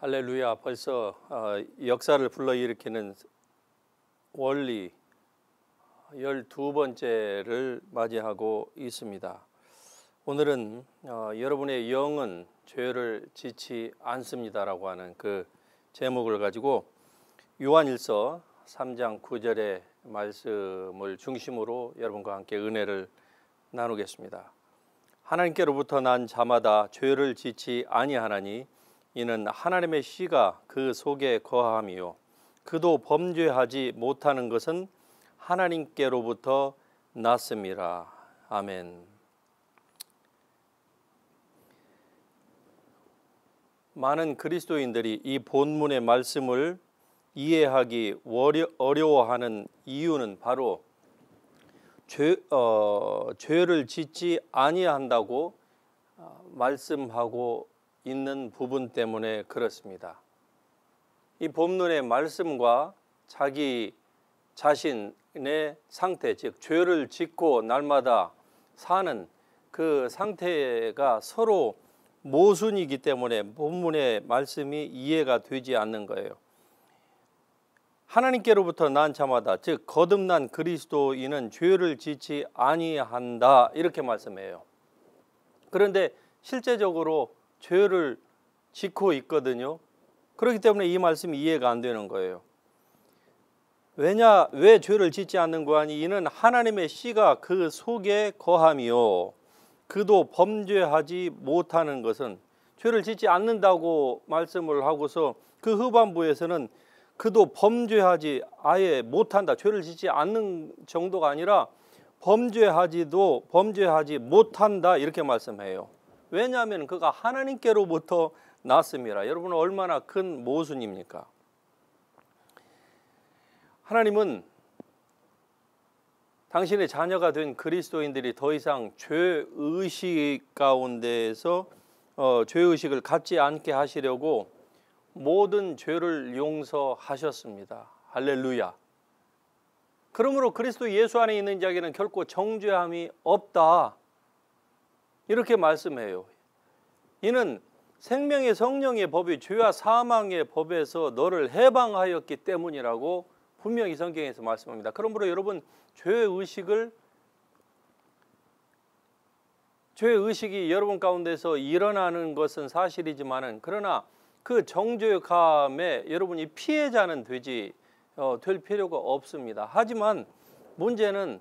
할렐루야. 벌써 역사를 불러일으키는 원리 12번째를 맞이하고 있습니다. 오늘은 여러분의 영은 죄를 짓지 않습니다라고 하는 그 제목을 가지고 요한일서 3장 9절의 말씀을 중심으로 여러분과 함께 은혜를 나누겠습니다. 하나님께로부터 난 자마다 죄를 짓지 아니하나니 이는 하나님의 씨가 그 속에 거함이요 그도 범죄하지 못하는 것은 하나님께로부터 났음이라. 아멘. 많은 그리스도인들이 이 본문의 말씀을 이해하기 어려워하는 이유는 바로 죄를 짓지 아니한다고 말씀하고 있는 부분 때문에 그렇습니다. 이 본문의 말씀과 자기 자신의 상태, 즉 죄를 짓고 날마다 사는 그 상태가 서로 모순이기 때문에 본문의 말씀이 이해가 되지 않는 거예요. 하나님께로부터 난 자마다, 즉 거듭난 그리스도인은 죄를 짓지 아니한다 이렇게 말씀해요. 그런데 실제적으로 죄를 짓고 있거든요. 그렇기 때문에 이 말씀이 이해가 안 되는 거예요. 왜 죄를 짓지 않는고 하니 이는 하나님의 씨가 그 속에 거함이요 그도 범죄하지 못하는 것은, 죄를 짓지 않는다고 말씀을 하고서 그 후반부에서는 그도 범죄하지 아예 못한다, 죄를 짓지 않는 정도가 아니라 범죄하지 못한다 이렇게 말씀해요. 왜냐하면 그가 하나님께로부터 났습니다. 여러분은 얼마나 큰 모순입니까? 하나님은 당신의 자녀가 된 그리스도인들이 더 이상 죄의식 가운데에서 죄의식을 갖지 않게 하시려고 모든 죄를 용서하셨습니다. 할렐루야. 그러므로 그리스도 예수 안에 있는 자에게는 결코 정죄함이 없다 이렇게 말씀해요. 이는 생명의 성령의 법이 죄와 사망의 법에서 너를 해방하였기 때문이라고 분명히 성경에서 말씀합니다. 그러므로 여러분 죄의식이 여러분 가운데서 일어나는 것은 사실이지만은, 그러나 그 정죄감에 여러분이 피해자는 될 필요가 없습니다. 하지만 문제는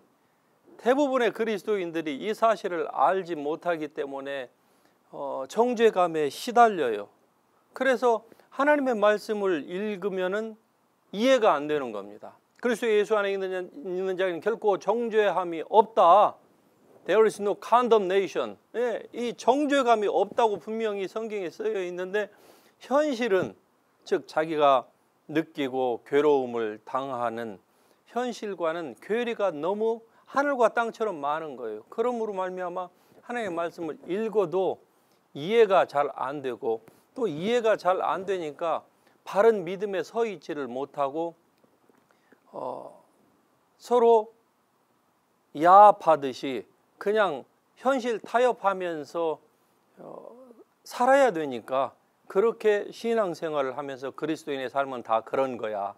대부분의 그리스도인들이 이 사실을 알지 못하기 때문에 정죄감에 시달려요. 그래서 하나님의 말씀을 읽으면은 이해가 안 되는 겁니다. 그리스도 예수 안에 있는 자에게는 결코 정죄함이 없다. There is no condemnation. 이 정죄감이 없다고 분명히 성경에 쓰여 있는데, 현실은 즉 자기가 느끼고 괴로움을 당하는 현실과는 괴리가 너무 하늘과 땅처럼 많은 거예요. 그러므로 말미암아 하나님의 말씀을 읽어도 이해가 잘 안 되고, 또 이해가 잘 안 되니까 바른 믿음에 서 있지를 못하고 서로 야합하듯이 그냥 현실 타협하면서 살아야 되니까 그렇게 신앙생활을 하면서 그리스도인의 삶은 다 그런 거야.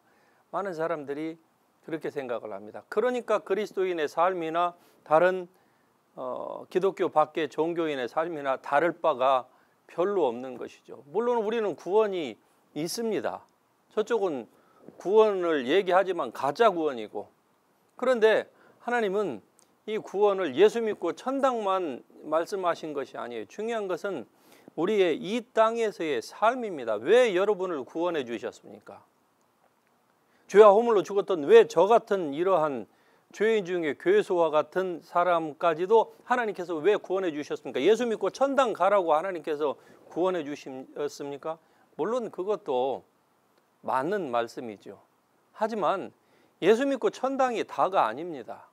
많은 사람들이 그렇게 생각을 합니다. 그러니까 그리스도인의 삶이나 다른 기독교 밖의 종교인의 삶이나 다를 바가 별로 없는 것이죠. 물론 우리는 구원이 있습니다. 저쪽은 구원을 얘기하지만 가짜 구원이고, 그런데 하나님은 이 구원을 예수 믿고 천당만 말씀하신 것이 아니에요. 중요한 것은 우리의 이 땅에서의 삶입니다. 왜 여러분을 구원해 주셨습니까? 죄와 허물로 죽었던 왜 저 같은 이러한 죄인 중에 괴수와 같은 사람까지도 하나님께서 왜 구원해 주셨습니까? 예수 믿고 천당 가라고 하나님께서 구원해 주셨습니까? 물론 그것도 맞는 말씀이죠. 하지만 예수 믿고 천당이 다가 아닙니다.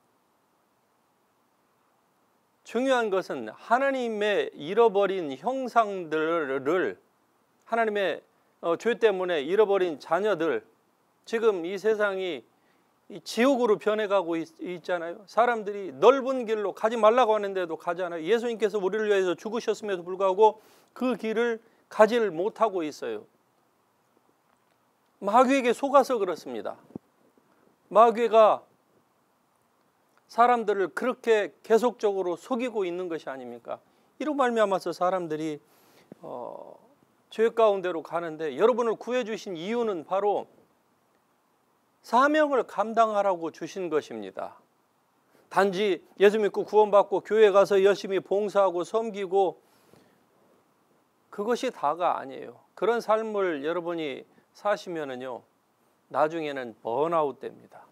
중요한 것은 하나님의 잃어버린 형상들을, 하나님의 죄 때문에 잃어버린 자녀들, 지금 이 세상이 지옥으로 변해가고 있잖아요. 사람들이 넓은 길로 가지 말라고 하는데도 가잖아요. 예수님께서 우리를 위해서 죽으셨음에도 불구하고 그 길을 가지를 못하고 있어요. 마귀에게 속아서 그렇습니다. 마귀가 사람들을 그렇게 계속적으로 속이고 있는 것이 아닙니까? 이로 말미암아서 사람들이 죄 가운데로 가는데, 여러분을 구해주신 이유는 바로 사명을 감당하라고 주신 것입니다. 단지 예수 믿고 구원받고 교회 가서 열심히 봉사하고 섬기고 그것이 다가 아니에요. 그런 삶을 여러분이 사시면은요, 나중에는 번아웃 됩니다.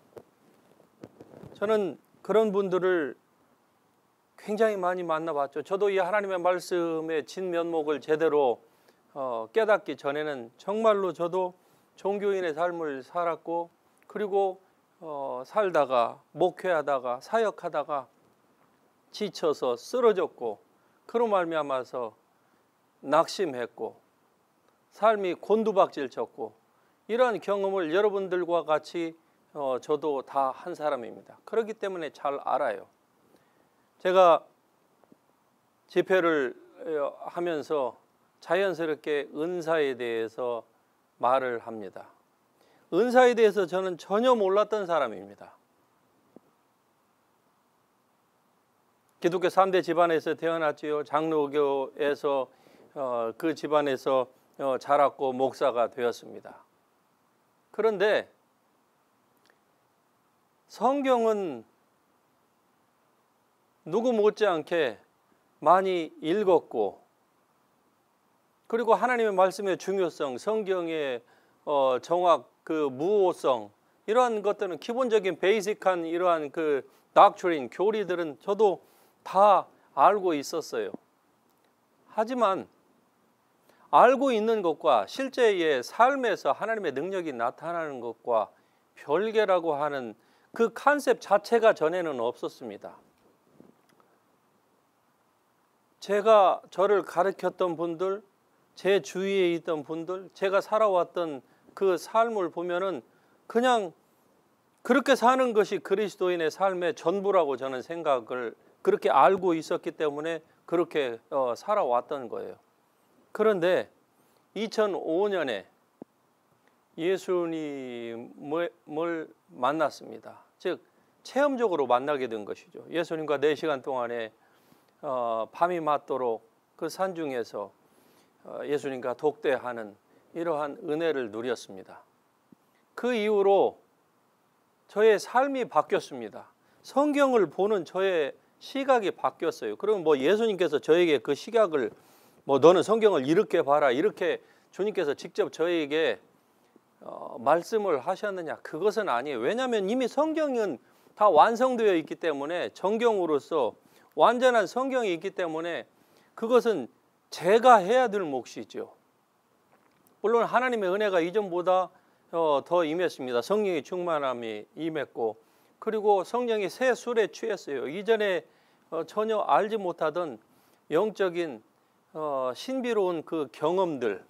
저는 그런 분들을 굉장히 많이 만나봤죠. 저도 이 하나님의 말씀의 진면목을 제대로 깨닫기 전에는 정말로 저도 종교인의 삶을 살았고, 그리고 살다가 목회하다가 사역하다가 지쳐서 쓰러졌고, 그로 말미암아서 낙심했고 삶이 곤두박질 쳤고, 이러한 경험을 여러분들과 같이 저도 다 한 사람입니다. 그렇기 때문에 잘 알아요. 제가 집회를 하면서 자연스럽게 은사에 대해서 말을 합니다. 은사에 대해서 저는 전혀 몰랐던 사람입니다. 기독교 3대 집안에서 태어났지요. 장로교에서 그 집안에서 자랐고 목사가 되었습니다. 그런데 성경은 누구 못지않게 많이 읽었고, 그리고 하나님의 말씀의 중요성, 성경의 정확, 그 무오성, 이러한 것들은 기본적인 베이직한 이러한 그 doctrine, 교리들은 저도 다 알고 있었어요. 하지만 알고 있는 것과 실제의 삶에서 하나님의 능력이 나타나는 것과 별개라고 하는 그 컨셉 자체가 전에는 없었습니다. 제가 저를 가르쳤던 분들, 제 주위에 있던 분들, 제가 살아왔던 그 삶을 보면은 그냥 그렇게 사는 것이 그리스도인의 삶의 전부라고 저는 생각을 그렇게 알고 있었기 때문에 그렇게 살아왔던 거예요. 그런데 2005년에 예수님을 만났습니다. 즉 체험적으로 만나게 된 것이죠. 예수님과 4시간 동안에 밤이 맞도록 그 산중에서 예수님과 독대하는 이러한 은혜를 누렸습니다. 그 이후로 저의 삶이 바뀌었습니다. 성경을 보는 저의 시각이 바뀌었어요. 그럼 뭐 예수님께서 저에게 그 시각을 너는 성경을 이렇게 봐라, 이렇게 주님께서 직접 저에게 말씀을 하셨느냐? 그것은 아니에요. 왜냐하면 이미 성경은 다 완성되어 있기 때문에, 정경으로서 완전한 성경이 있기 때문에 그것은 제가 해야 될 몫이죠. 물론 하나님의 은혜가 이전보다 더 임했습니다. 성령의 충만함이 임했고, 그리고 성령이 새 술에 취했어요. 이전에 전혀 알지 못하던 영적인 신비로운 그 경험들,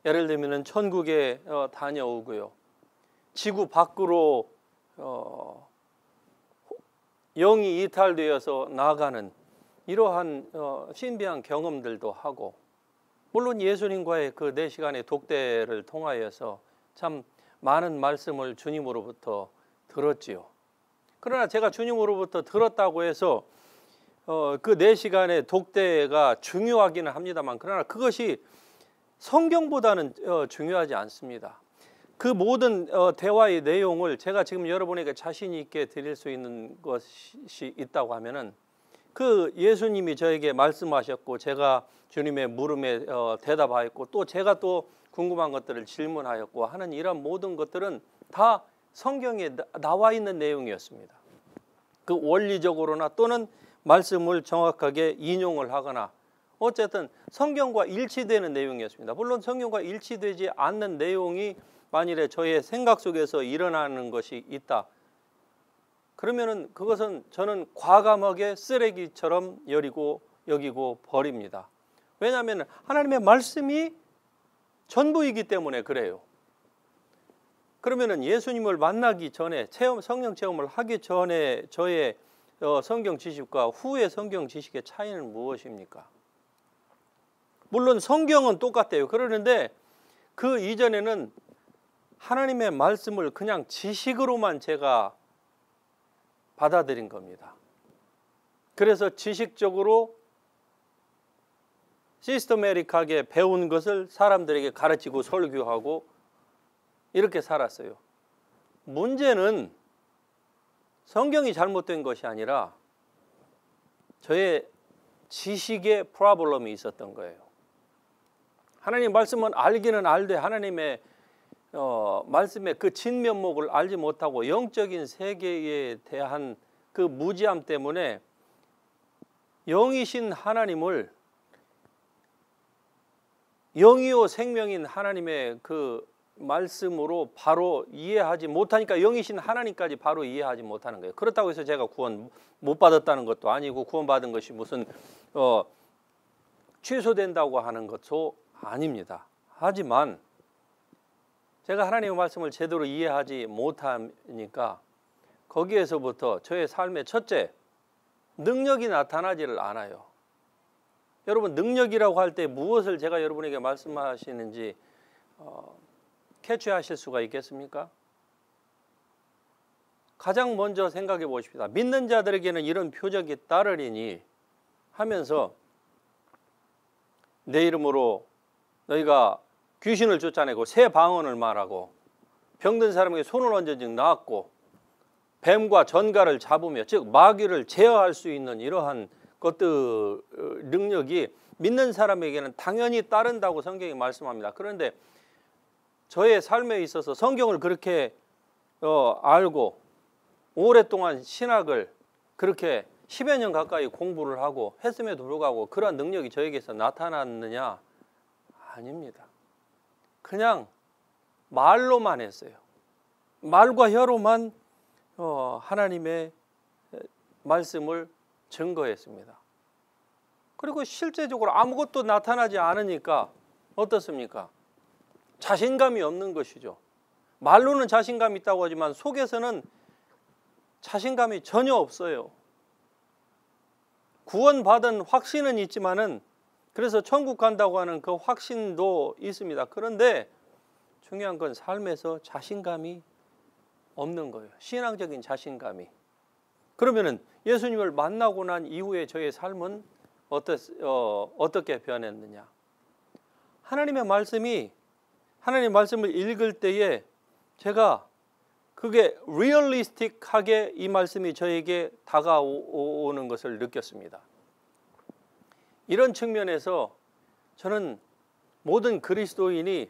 예를 들면 천국에 다녀오고요, 지구 밖으로 영이 이탈되어서 나가는 이러한 신비한 경험들도 하고, 물론 예수님과의 그 4시간의 독대를 통하여서 참 많은 말씀을 주님으로부터 들었지요. 그러나 제가 주님으로부터 들었다고 해서 그 4시간의 독대가 중요하기는 합니다만, 그러나 그것이 성경보다는 중요하지 않습니다. 그 모든 대화의 내용을 제가 지금 여러분에게 자신 있게 드릴 수 있는 것이 있다고 하면은, 그 예수님이 저에게 말씀하셨고, 제가 주님의 물음에 대답하였고, 또 제가 또 궁금한 것들을 질문하였고 하는 이런 모든 것들은 다 성경에 나와 있는 내용이었습니다. 그 원리적으로나 또는 말씀을 정확하게 인용을 하거나, 어쨌든 성경과 일치되는 내용이었습니다. 물론 성경과 일치되지 않는 내용이 만일에 저의 생각 속에서 일어나는 것이 있다, 그러면은 그것은 저는 과감하게 쓰레기처럼 여기고 버립니다. 왜냐하면 하나님의 말씀이 전부이기 때문에 그래요. 그러면은 예수님을 만나기 전에, 성령 체험을 하기 전에 저의 성경 지식과 후의 성경 지식의 차이는 무엇입니까? 물론 성경은 똑같아요. 그러는데 그 이전에는 하나님의 말씀을 그냥 지식으로만 제가 받아들인 겁니다. 그래서 지식적으로 시스테매틱하게 배운 것을 사람들에게 가르치고 설교하고 이렇게 살았어요. 문제는 성경이 잘못된 것이 아니라 저의 지식에 프로블럼이 있었던 거예요. 하나님 말씀은 알기는 알되 하나님의 말씀의 그 진면목을 알지 못하고 영적인 세계에 대한 그 무지함 때문에 영이신 하나님을 영이요 생명인 하나님의 그 말씀으로 바로 이해하지 못하니까 영이신 하나님까지 바로 이해하지 못하는 거예요. 그렇다고 해서 제가 구원 못 받았다는 것도 아니고 구원받은 것이 무슨 취소된다고 하는 것도 아닙니다. 하지만 제가 하나님의 말씀을 제대로 이해하지 못하니까 거기에서부터 저의 삶의 첫째, 능력이 나타나지를 않아요. 여러분, 능력이라고 할 때 무엇을 제가 여러분에게 말씀하시는지 캐치하실 수가 있겠습니까? 가장 먼저 생각해 보십시다. 믿는 자들에게는 이런 표적이 따르리니 하면서 내 이름으로 너희가 귀신을 쫓아내고 새 방언을 말하고 병든 사람에게 손을 얹은 즉 나았고 뱀과 전갈을 잡으며 즉 마귀를 제어할 수 있는 이러한 것들 능력이 믿는 사람에게는 당연히 따른다고 성경이 말씀합니다. 그런데 저의 삶에 있어서 성경을 그렇게 알고 오랫동안 신학을 그렇게 10여 년 가까이 공부를 하고 했음에도 불구하고 그러한 능력이 저에게서 나타났느냐? 아닙니다. 그냥 말로만 했어요. 말과 혀로만 하나님의 말씀을 증거했습니다. 그리고 실제적으로 아무것도 나타나지 않으니까 어떻습니까? 자신감이 없는 것이죠. 말로는 자신감이 있다고 하지만 속에서는 자신감이 전혀 없어요. 구원받은 확신은 있지만은 그래서 천국 간다고 하는 그 확신도 있습니다. 그런데 중요한 건 삶에서 자신감이 없는 거예요. 신앙적인 자신감이. 그러면은 예수님을 만나고 난 이후에 저의 삶은 어떻게 변했느냐? 하나님의 말씀을 읽을 때에 제가 그게 리얼리스틱하게 이 말씀이 저에게 다가오는 것을 느꼈습니다. 이런 측면에서 저는 모든 그리스도인이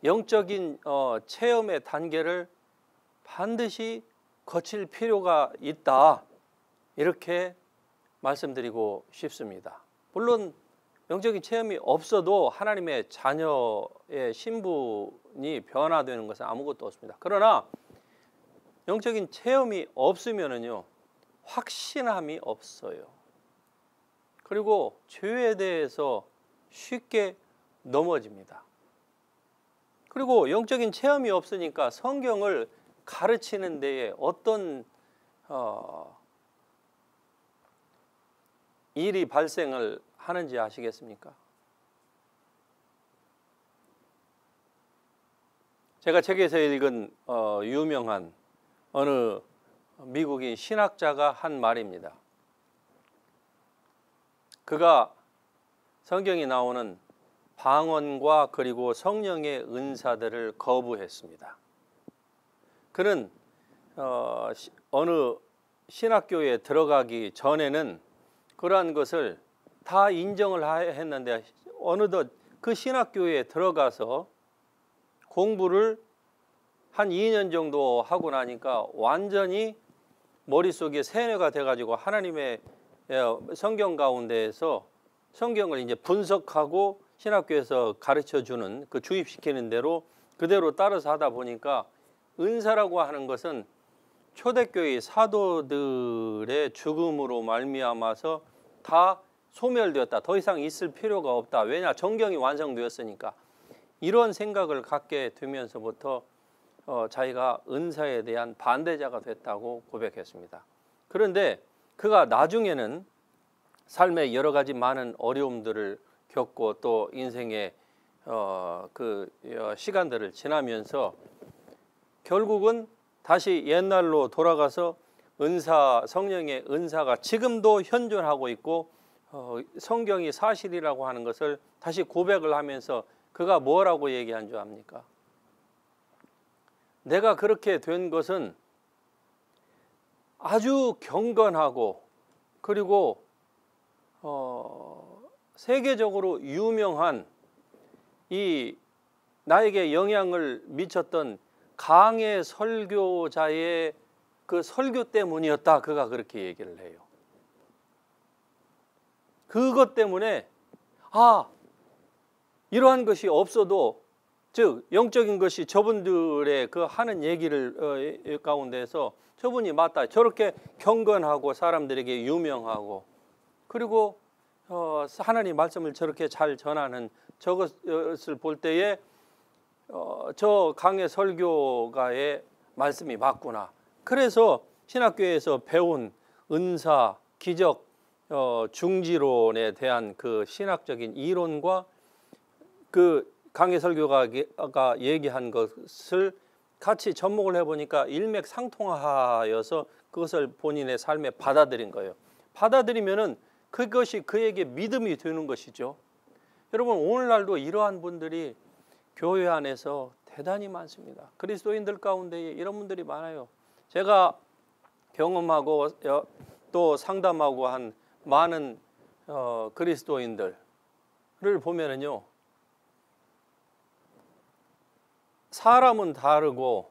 영적인 체험의 단계를 반드시 거칠 필요가 있다, 이렇게 말씀드리고 싶습니다. 물론 영적인 체험이 없어도 하나님의 자녀의 신분이 변화되는 것은 아무것도 없습니다. 그러나 영적인 체험이 없으면은요, 확신함이 없어요. 그리고 죄에 대해서 쉽게 넘어집니다. 그리고 영적인 체험이 없으니까 성경을 가르치는 데에 어떤 일이 발생을 하는지 아시겠습니까? 제가 책에서 읽은 유명한 어느 미국인 신학자가 한 말입니다. 그가 성경이 나오는 방언과 그리고 성령의 은사들을 거부했습니다. 그는 어느 신학교에 들어가기 전에는 그러한 것을 다 인정을 했는데 어느덧 그 신학교에 들어가서 공부를 한 2년 정도 하고 나니까 완전히 머릿속에 세뇌가 돼가지고 하나님의 성경 가운데에서 성경을 이제 분석하고 신학교에서 가르쳐주는 그 주입시키는 대로 그대로 따라서 하다 보니까 은사라고 하는 것은 초대교회 사도들의 죽음으로 말미암아서 다 소멸되었다. 더 이상 있을 필요가 없다. 왜냐? 정경이 완성되었으니까. 이런 생각을 갖게 되면서부터 자기가 은사에 대한 반대자가 됐다고 고백했습니다. 그런데 그가 나중에는 삶의 여러 가지 많은 어려움들을 겪고 또 인생의 시간들을 지나면서 결국은 다시 옛날로 돌아가서 성령의 은사가 지금도 현존하고 있고 성경이 사실이라고 하는 것을 다시 고백을 하면서 그가 뭐라고 얘기한 줄 압니까? 내가 그렇게 된 것은 아주 경건하고 그리고 세계적으로 유명한 이 나에게 영향을 미쳤던 강해 설교자의 그 설교 때문이었다. 그가 그렇게 얘기를 해요. 그것 때문에 이러한 것이 없어도 즉 영적인 것이 저분들의 그 하는 얘기를 가운데서 저분이 맞다. 저렇게 경건하고 사람들에게 유명하고 그리고 하나님 말씀을 저렇게 잘 전하는 저것을 볼 때에 저 강해 설교가의 말씀이 맞구나. 그래서 신학교에서 배운 은사, 기적, 중지론에 대한 그 신학적인 이론과 그 강해 설교가가 얘기한 것을 같이 접목을 해보니까 일맥상통하여서 그것을 본인의 삶에 받아들인 거예요. 받아들이면은 그것이 그에게 믿음이 되는 것이죠. 여러분 오늘날도 이러한 분들이 교회 안에서 대단히 많습니다. 그리스도인들 가운데 이런 분들이 많아요. 제가 경험하고 또 상담하고 한 많은 그리스도인들을 보면은요, 사람은 다르고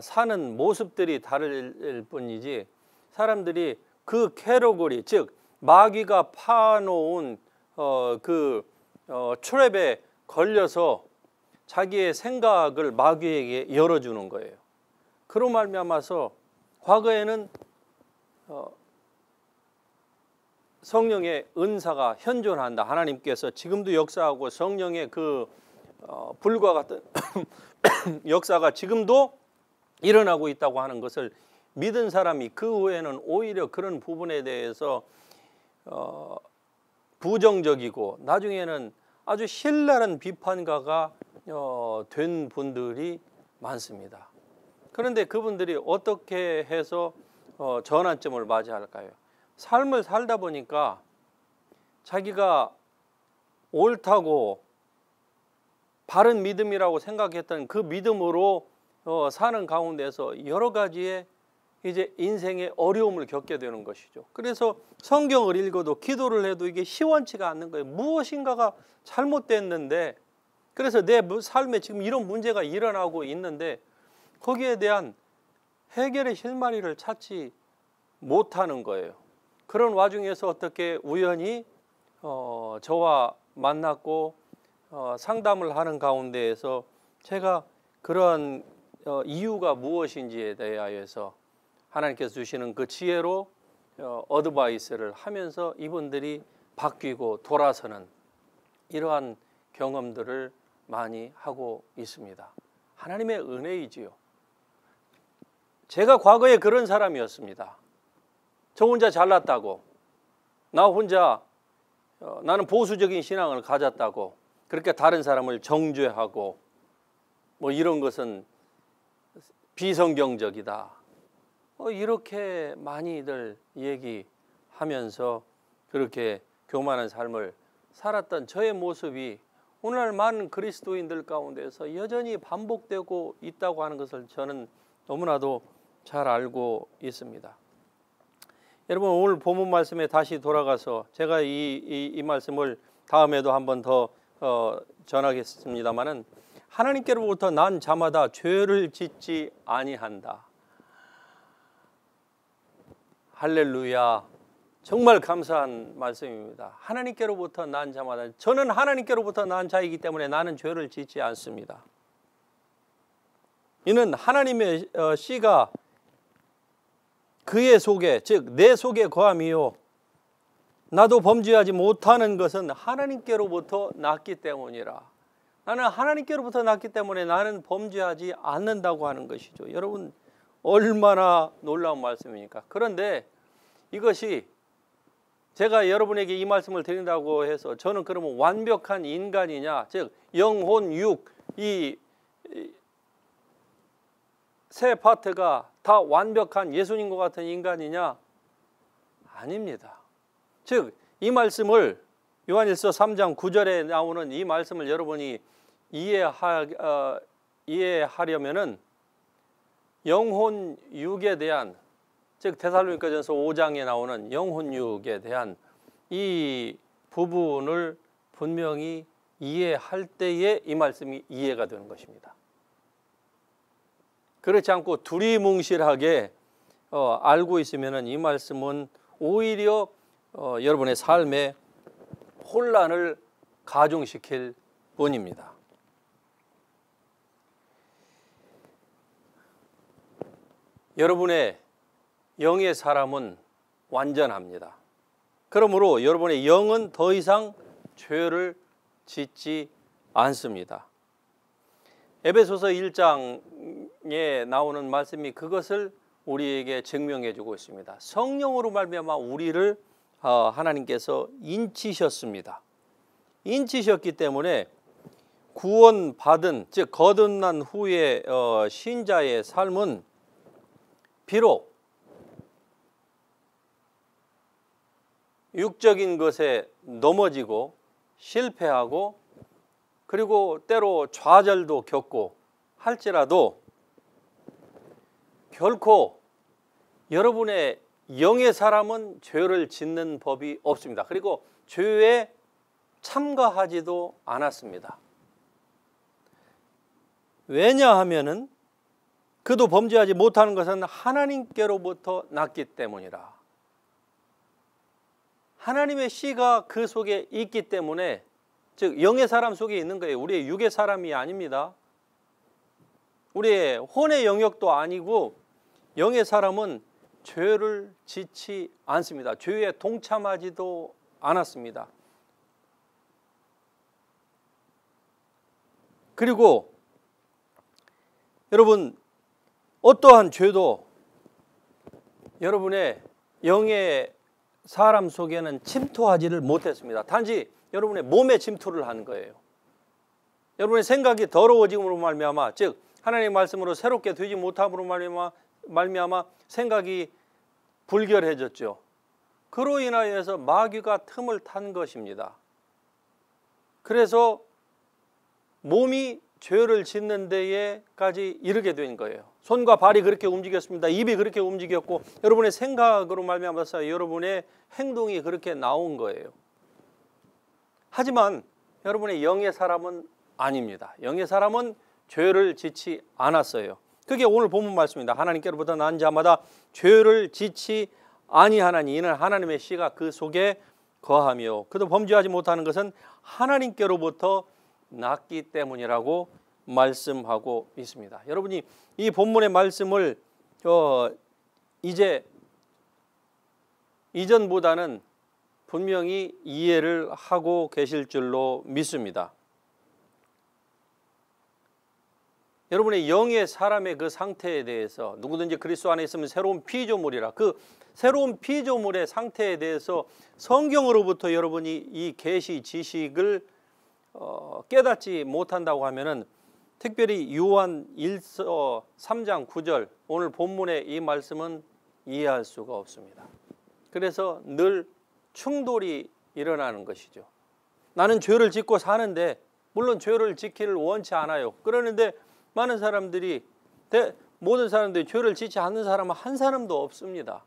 사는 모습들이 다를 뿐이지 사람들이 그 캐러고리 즉 마귀가 파놓은 트랩에 걸려서 자기의 생각을 마귀에게 열어주는 거예요. 그로 말미암아서 과거에는 성령의 은사가 현존한다. 하나님께서 지금도 역사하고 성령의 그 불과 같은 역사가 지금도 일어나고 있다고 하는 것을 믿은 사람이 그 후에는 오히려 그런 부분에 대해서 부정적이고 나중에는 아주 신랄한 비판가가 된 분들이 많습니다. 그런데 그분들이 어떻게 해서 전환점을 맞이할까요? 삶을 살다 보니까 자기가 옳다고 바른 믿음이라고 생각했던 그 믿음으로 사는 가운데서 여러 가지의 이제 인생의 어려움을 겪게 되는 것이죠. 그래서 성경을 읽어도 기도를 해도 이게 시원치가 않는 거예요. 무엇인가가 잘못됐는데 그래서 내 삶에 지금 이런 문제가 일어나고 있는데 거기에 대한 해결의 실마리를 찾지 못하는 거예요. 그런 와중에서 어떻게 우연히 저와 만났고 상담을 하는 가운데에서 제가 그러한 이유가 무엇인지에 대하여서 하나님께서 주시는 그 지혜로 어드바이스를 하면서 이분들이 바뀌고 돌아서는 이러한 경험들을 많이 하고 있습니다. 하나님의 은혜이지요. 제가 과거에 그런 사람이었습니다. 저 혼자 잘났다고, 나 혼자 나는 보수적인 신앙을 가졌다고 그렇게 다른 사람을 정죄하고 뭐 이런 것은 비성경적이다. 이렇게 많이들 얘기하면서 그렇게 교만한 삶을 살았던 저의 모습이 오늘날 많은 그리스도인들 가운데서 여전히 반복되고 있다고 하는 것을 저는 너무나도 잘 알고 있습니다. 여러분 오늘 본문 말씀에 다시 돌아가서 제가 이 말씀을 다음에도 한번 더 전하겠습니다마는 하나님께로부터 난 자마다 죄를 짓지 아니한다. 할렐루야. 정말 감사한 말씀입니다. 하나님께로부터 난 자마다, 저는 하나님께로부터 난 자이기 때문에 나는 죄를 짓지 않습니다. 이는 하나님의 씨가 그의 속에, 즉 내 속에 거함이요 나도 범죄하지 못하는 것은 하나님께로부터 났기 때문이라. 나는 하나님께로부터 났기 때문에 나는 범죄하지 않는다고 하는 것이죠. 여러분 얼마나 놀라운 말씀입니까? 그런데 이것이 제가 여러분에게 이 말씀을 드린다고 해서 저는 그러면 완벽한 인간이냐, 즉 영혼, 육, 이 세 파트가 다 완벽한 예수님과 같은 인간이냐? 아닙니다. 즉 이 말씀을 요한일서 3장 9절에 나오는 이 말씀을 여러분이 이해하려면은 영혼, 육에 대한, 즉 데살로니가전서 5장에 나오는 영혼, 육에 대한 이 부분을 분명히 이해할 때에 이 말씀이 이해가 되는 것입니다. 그렇지 않고 두리뭉실하게 알고 있으면 이 말씀은 오히려 여러분의 삶에 혼란을 가중시킬 뿐입니다. 여러분의 영의 사람은 완전합니다. 그러므로 여러분의 영은 더 이상 죄를 짓지 않습니다. 에베소서 1장에 나오는 말씀이 그것을 우리에게 증명해 주고 있습니다. 성령으로 말미암아 우리를 하나님께서 인치셨습니다. 인치셨기 때문에 구원받은, 즉 거듭난 후에 신자의 삶은 비록 육적인 것에 넘어지고 실패하고 그리고 때로 좌절도 겪고 할지라도 결코 여러분의 영의 사람은 죄를 짓는 법이 없습니다. 그리고 죄에 참가하지도 않았습니다. 왜냐하면은 그도 범죄하지 못하는 것은 하나님께로부터 났기 때문이라. 하나님의 씨가 그 속에 있기 때문에, 즉 영의 사람 속에 있는 거예요. 우리의 육의 사람이 아닙니다. 우리의 혼의 영역도 아니고 영의 사람은 죄를 짓지 않습니다. 죄에 동참하지도 않았습니다. 그리고 여러분, 어떠한 죄도 여러분의 영의 사람 속에는 침투하지를 못했습니다. 단지 여러분의 몸에 침투를 한 거예요. 여러분의 생각이 더러워짐으로 말미암아, 즉 하나님의 말씀으로 새롭게 되지 못함으로 말미암아 생각이 불결해졌죠. 그로 인하여서 마귀가 틈을 탄 것입니다. 그래서 몸이 죄를 짓는 데에까지 이르게 된 거예요. 손과 발이 그렇게 움직였습니다. 입이 그렇게 움직였고 여러분의 생각으로 말미암아서 여러분의 행동이 그렇게 나온 거예요. 하지만 여러분의 영의 사람은 아닙니다. 영의 사람은 죄를 짓지 않았어요. 그게 오늘 본문 말씀입니다. 하나님께로부터 난 자마다 죄를 짓지 아니하나니 이는 하나님의 씨가 그 속에 거하며 그도 범죄하지 못하는 것은 하나님께로부터 났기 때문이라고 말씀하고 있습니다. 여러분이 이 본문의 말씀을 이제 이전보다는 분명히 이해를 하고 계실 줄로 믿습니다. 여러분의 영의 사람의 그 상태에 대해서, 누구든지 그리스도 안에 있으면 새로운 피조물이라, 그 새로운 피조물의 상태에 대해서 성경으로부터 여러분이 이 계시 지식을 깨닫지 못한다고 하면은, 특별히 요한 1서 3장 9절 오늘 본문의 이 말씀은 이해할 수가 없습니다. 그래서 늘 충돌이 일어나는 것이죠. 나는 죄를 짓고 사는데, 물론 죄를 짓기를 원치 않아요. 그러는데 많은 사람들이, 모든 사람들이 죄를 짓지 않는 사람은 한 사람도 없습니다.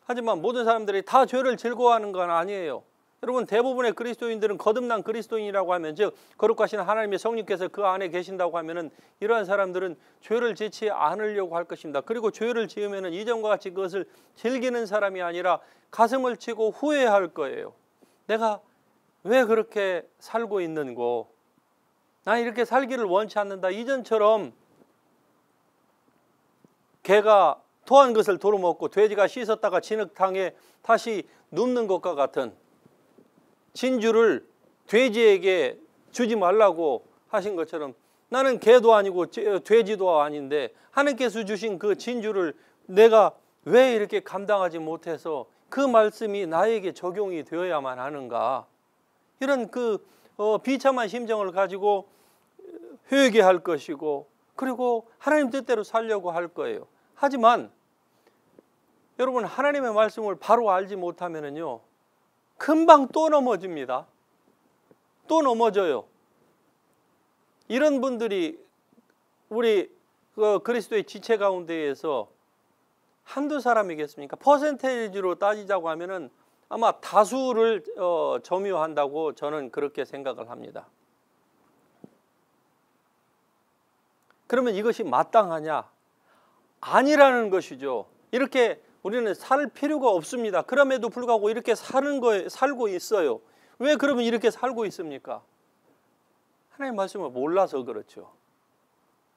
하지만 모든 사람들이 다 죄를 즐거워하는 건 아니에요. 여러분, 대부분의 그리스도인들은 거듭난 그리스도인이라고 하면, 즉 거룩하신 하나님의 성령께서 그 안에 계신다고 하면은 이러한 사람들은 죄를 짓지 않으려고 할 것입니다. 그리고 죄를 지으면은 이전과 같이 그것을 즐기는 사람이 아니라 가슴을 치고 후회할 거예요. 내가 왜 그렇게 살고 있는고, 나 이렇게 살기를 원치 않는다. 이전처럼 개가 토한 것을 도로 먹고 돼지가 씻었다가 진흙탕에 다시 눕는 것과 같은 진주를 돼지에게 주지 말라고 하신 것처럼, 나는 개도 아니고 돼지도 아닌데 하나님께서 주신 그 진주를 내가 왜 이렇게 감당하지 못해서 그 말씀이 나에게 적용이 되어야만 하는가? 이런 비참한 심정을 가지고 회개할 것이고, 그리고 하나님 뜻대로 살려고 할 거예요. 하지만 여러분, 하나님의 말씀을 바로 알지 못하면은요, 금방 또 넘어집니다. 또 넘어져요. 이런 분들이 우리 그리스도의 지체 가운데에서 한두 사람이겠습니까? 퍼센테이지로 따지자고 하면은 아마 다수를 점유한다고 저는 그렇게 생각을 합니다. 그러면 이것이 마땅하냐? 아니라는 것이죠. 이렇게 우리는 살 필요가 없습니다. 그럼에도 불구하고 이렇게 살고 있어요. 왜 그러면 이렇게 살고 있습니까? 하나님의 말씀을 몰라서 그렇죠.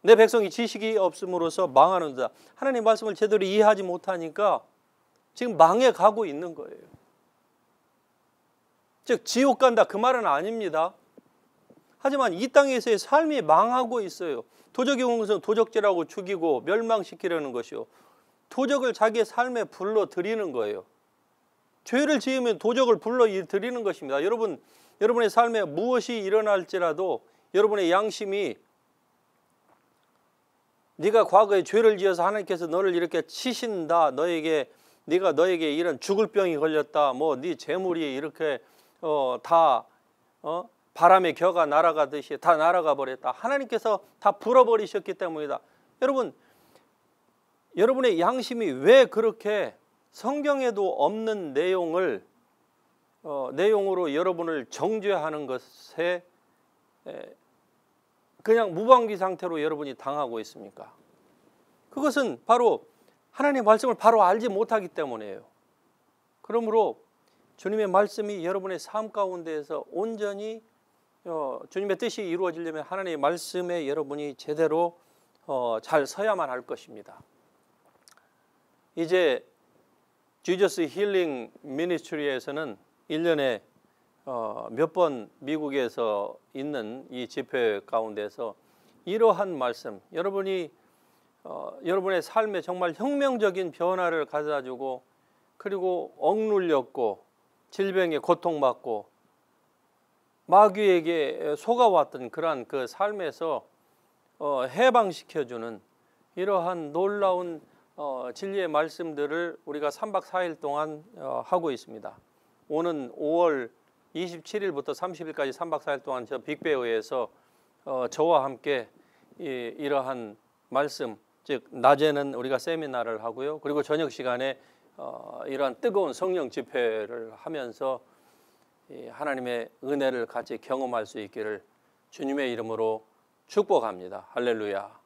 내 백성이 지식이 없음으로써 망하는 자. 하나님의 말씀을 제대로 이해하지 못하니까 지금 망해 가고 있는 거예요. 즉 지옥 간다 그 말은 아닙니다. 하지만 이 땅에서의 삶이 망하고 있어요. 도적이 온 것은 도적질하고 죽이고 멸망시키려는 것이요, 도적을 자기의 삶에 불러들이는 거예요. 죄를 지으면 도적을 불러들이는 것입니다. 여러분의 삶에 무엇이 일어날지라도 여러분의 양심이 네가 과거에 죄를 지어서 하나님께서 너를 이렇게 치신다, 네가 너에게 이런 죽을 병이 걸렸다, 네 재물이 이렇게 바람의 겨가 날아가듯이 다 날아가 버렸다, 하나님께서 다 불어버리셨기 때문이다. 여러분의 양심이 왜 그렇게 성경에도 없는 내용으로 여러분을 정죄하는 것에 그냥 무방비 상태로 여러분이 당하고 있습니까? 그것은 바로 하나님의 말씀을 바로 알지 못하기 때문이에요. 그러므로 주님의 말씀이 여러분의 삶 가운데에서 온전히 주님의 뜻이 이루어지려면 하나님의 말씀에 여러분이 제대로 잘 서야만 할 것입니다. 이제 지저스 힐링 미니스트리에서는 1년에 몇 번 미국에서 있는 이 집회 가운데서 이러한 말씀, 여러분의 삶에 정말 혁명적인 변화를 가져다주고, 그리고 억눌렸고 질병에 고통받고 마귀에게 속아왔던 그러한 그 삶에서 해방시켜주는 이러한 놀라운 진리의 말씀들을 우리가 3박 4일 동안 하고 있습니다. 오는 5월 27일부터 30일까지 3박 4일 동안 저 빅베어에서 저와 함께 이러한 말씀, 즉 낮에는 우리가 세미나를 하고요, 그리고 저녁 시간에 이러한 뜨거운 성령 집회를 하면서 하나님의 은혜를 같이 경험할 수 있기를 주님의 이름으로 축복합니다. 할렐루야.